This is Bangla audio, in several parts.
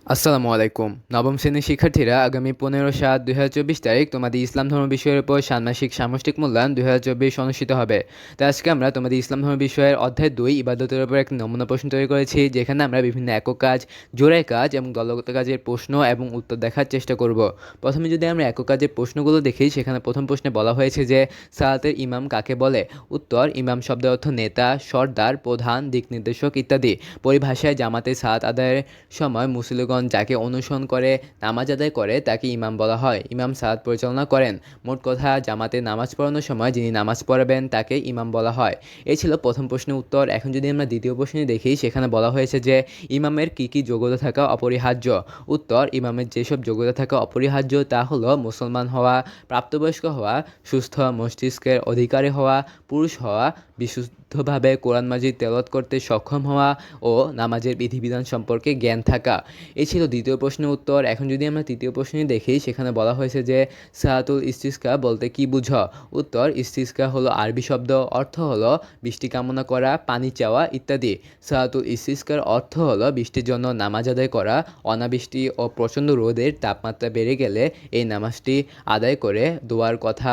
আসসালামু আলাইকুম। নবম শ্রেণীর শিক্ষার্থীরা আগামী 15/7/2024 তারিখ তোমাদের ইসলাম ধর্ম বিষয়ের উপর ষান্মাসিক সামষ্টিক মূল্যায়ন 2024 অনুষ্ঠিত হবে। তো আজকে আমরা তোমাদের ইসলাম ধর্ম বিষয়ের অধ্যায় 2 ইবাদতের উপর একটা নমুনা প্রশ্ন তৈরি করেছি, যেখানে আমরা বিভিন্ন একক কাজ, জোড়ায় কাজ এবং দলগত কাজের প্রশ্ন এবং উত্তর দেখার চেষ্টা করব। প্রথমে যদি আমরা একক কাজের প্রশ্নগুলো দেখি, সেখানে প্রথম প্রশ্নে বলা হয়েছে যে সালাতের ইমাম কাকে বলে। উত্তর: ইমাম শব্দের অর্থ নেতা, সর্দার, প্রধান, দিক নির্দেশক ইত্যাদি। পরিভাষায় জামাতে সালাত আদায়ের সময় মুসল্লিগণ যাকে অনুসরণ করে নামাজ আদায় করে তাকে ইমাম বলা হয়। ইমাম সালাত পরিচালনা করেন। মোট কথা, জামাতে নামাজ পড়ানোর সময় যিনি নামাজ পড়াবেন তাকে ইমাম বলা হয়। এই ছিল প্রথম প্রশ্নের উত্তর। এখন যদি আমরা দ্বিতীয় প্রশ্নে দেখি, সেখানে বলা হয়েছে যে ইমামের কি কি যোগ্যতা থাকা অপরিহার্য। উত্তর: ইমামের যেসব যোগ্যতা থাকা অপরিহার্য তা হলো মুসলমান হওয়া, প্রাপ্তবয়স্ক হওয়া, সুস্থ মস্তিষ্কের অধিকারী হওয়া, পুরুষ হওয়া, বিশুদ্ধভাবে কোরআন মাজিদ তেলাওয়াত করতে সক্ষম হওয়া ও নামাজের বিধিবিধান সম্পর্কে জ্ঞান থাকা। এই ছিল দ্বিতীয় প্রশ্নের উত্তর। এখন যদি আমরা তৃতীয় প্রশ্নে দেখি, সেখানে বলা হয়েছে যে সালাতুল ইস্তিসকা বলতে কি বুঝো। উত্তর: ইস্তিসকা হলো আরবি শব্দ, অর্থ হলো বৃষ্টি কামনা করা, পানি চাওয়া ইত্যাদি। সালাতুল ইস্তিসকার অর্থ হলো বৃষ্টির জন্য নামাজ আদায় করা। অনাবৃষ্টি ও প্রচণ্ড রোদের তাপমাত্রা বেড়ে গেলে এই নামাজটি আদায় করে দোয়ার কথা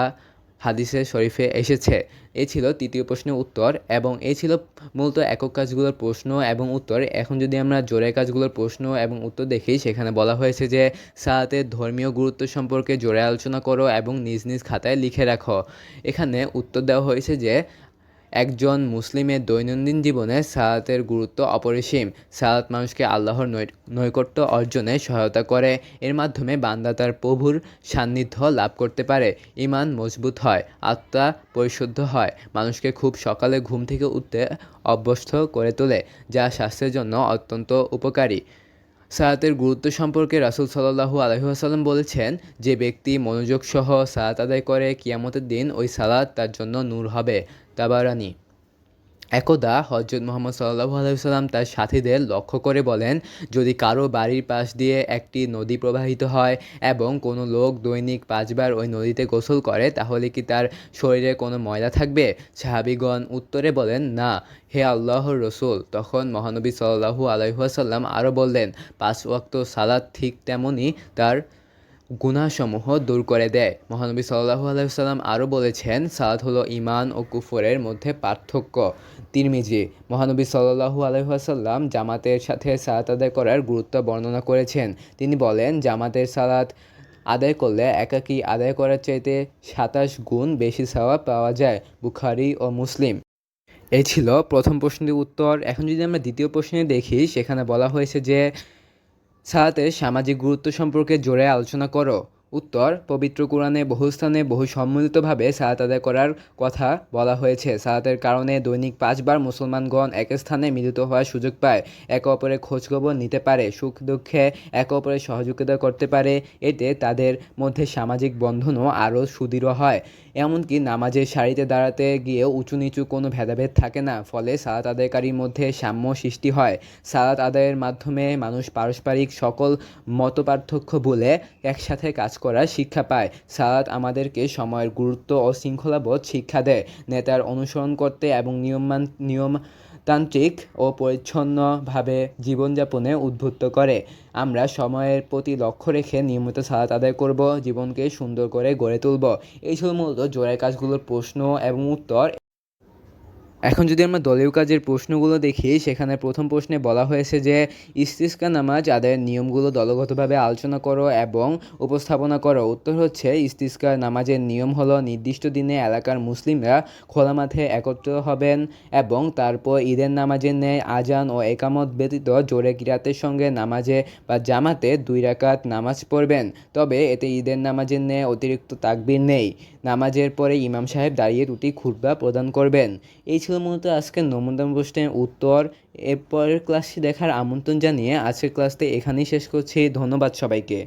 হাদিসে শরীফে এসেছে। এই ছিল তৃতীয় প্রশ্নের উত্তর এবং এই ছিল মূলত একক কাজগুলোর প্রশ্ন এবং উত্তর। এখন যদি আমরা জোড়ায় কাজগুলোর প্রশ্ন এবং উত্তর দেখি, সেখানে বলা হয়েছে যে সালাতের ধর্মীয় গুরুত্ব সম্পর্কে জোড়ায় আলোচনা করো এবং নিজ নিজ খাতায় লিখে রাখো। এখানে উত্তর দেওয়া হয়েছে যে একজন মুসলিমের দৈনন্দিন জীবনে সালাতের গুরুত্ব অপরিসীম। সালাত মানুষকে আল্লাহর নৈকট্য অর্জনে সহায়তা করে। এর মাধ্যমে বান্দা তার প্রভুর সান্নিধ্য লাভ করতে পারে। ঈমান মজবুত হয়, আত্মা পরিশুদ্ধ হয়, মানুষকে খুব সকালে ঘুম থেকে উঠতে অভ্যস্ত করে তোলে, যা স্বাস্থ্যের জন্য অত্যন্ত উপকারী। সালাতের গুরুত্ব সম্পর্কে রাসূল সাল্লাল্লাহু আলাইহি ওয়াসাল্লাম বলেছেন, যে ব্যক্তি মনোযোগ সহ সালাত আদায় করে কিয়ামতের দিন ওই সালাত তার জন্য নূর হবে। তাবারানী। একদা হযরত মুহাম্মদ সাল্লাল্লাহু আলাইহি ওয়াসাল্লাম তার সাথীদের লক্ষ্য করে বলেন, যদি কারো বাড়ির পাশ দিয়ে একটি নদী প্রবাহিত হয় এবং কোনো লোক দৈনিক 5 বার ওই নদীতে গোসল করে, তাহলে কি তার শরীরে কোনো ময়লা থাকবে? সাহাবীগণ উত্তরে বলেন, না হে আল্লাহর রাসূল। তখন মহানবী সাল্লাল্লাহু আলাইহি ওয়াসাল্লাম আরও বললেন, 5 ওয়াক্ত সালাত ঠিক তেমনই তার গুনাহসমূহ দূর করে দেয়। মহানবী সাল্লাল্লাহু আলাইহি ওয়াসাল্লাম আরও বলেছেন, সালাত হলো ঈমান ও কুফরের মধ্যে পার্থক্য। তিরমিজি। মহানবী সাল্লাল্লাহু আলাইহি ওয়াসাল্লাম জামাতের সাথে সালাত আদায় করার গুরুত্ব বর্ণনা করেছেন। তিনি বলেন, জামাতের সালাত আদায় করলে একাকী আদায় করার চাইতে 27 গুণ বেশি সওয়াব পাওয়া যায়। বুখারী ও মুসলিম। এই ছিল প্রথম প্রশ্নের উত্তর। এখন যদি আমরা দ্বিতীয় প্রশ্নে দেখি, সেখানে বলা হয়েছে যে সালাতের সামাজিক গুরুত্ব সম্পর্কে জোরে আলোচনা করো। উত্তর: পবিত্র কোরআনে বহু স্থানে বহু সম্মিলিতভাবে সালাত আদায় করার কথা বলা হয়েছে। সালাতের কারণে দৈনিক 5 বার মুসলমানগণ এক স্থানে মিলিত হওয়ার সুযোগ পায়, একে অপরের খোঁজখবর নিতে পারে, সুখ দুঃখে একে অপরের সহযোগিতা করতে পারে। এতে তাদের মধ্যে সামাজিক বন্ধনও আরও সুদৃঢ় হয়। এমনকি নামাজের সারিতে দাঁড়াতে গিয়েও উঁচু নিচু কোনো ভেদাভেদ থাকে না। ফলে সালাত আদায়কারীর মধ্যে সাম্য সৃষ্টি হয়। সালাত আদায়ের মাধ্যমে মানুষ পারস্পরিক সকল মতপার্থক্য ভুলে একসাথে কাজ করার শিক্ষা পায়। সালাত আমাদেরকে সময়ের গুরুত্ব ও শৃঙ্খলাবোধ শিক্ষা দেয়, নেতার অনুসরণ করতে এবং নিয়মতান্ত্রিক ও পরিচ্ছন্নভাবে জীবনযাপনে উদ্বুদ্ধ করে। আমরা সময়ের প্রতি লক্ষ্য রেখে নিয়মিত সালাত আদায় করব, জীবনকে সুন্দর করে গড়ে তুলব। এই ছিল মূলত জোড়ায় কাজগুলোর প্রশ্ন এবং উত্তর। এখন যদি আমরা দলীয় কাজের প্রশ্নগুলো দেখি, সেখানে প্রথম প্রশ্নে বলা হয়েছে যে ইস্তিসকা নামাজ আদায়ের নিয়মগুলো দলগতভাবে আলোচনা করো এবং উপস্থাপনা করো। উত্তর হচ্ছে, ইস্তিসকা নামাজের নিয়ম হলো নির্দিষ্ট দিনে এলাকার মুসলিমরা খোলা মাঠে একত্র হবেন এবং তারপর ঈদের নামাজের ন্যায় আজান ও একামত ব্যতীত জোরে কিরাতের সঙ্গে নামাজে বা জামাতে 2 রাকাত নামাজ পড়বেন। তবে এতে ঈদের নামাজের ন্যায় অতিরিক্ত তাকবীর নেই। নামাজের পরে ইমাম সাহেব দাঁড়িয়ে 2টি খুতবা প্রদান করবেন। এই ছিল মূলত আজকের নমুনা প্রশ্নের উত্তর। এরপরের ক্লাসটি দেখার আমন্ত্রণ জানিয়ে আজকের ক্লাসটি এখানেই শেষ করছি। ধন্যবাদ সবাইকে।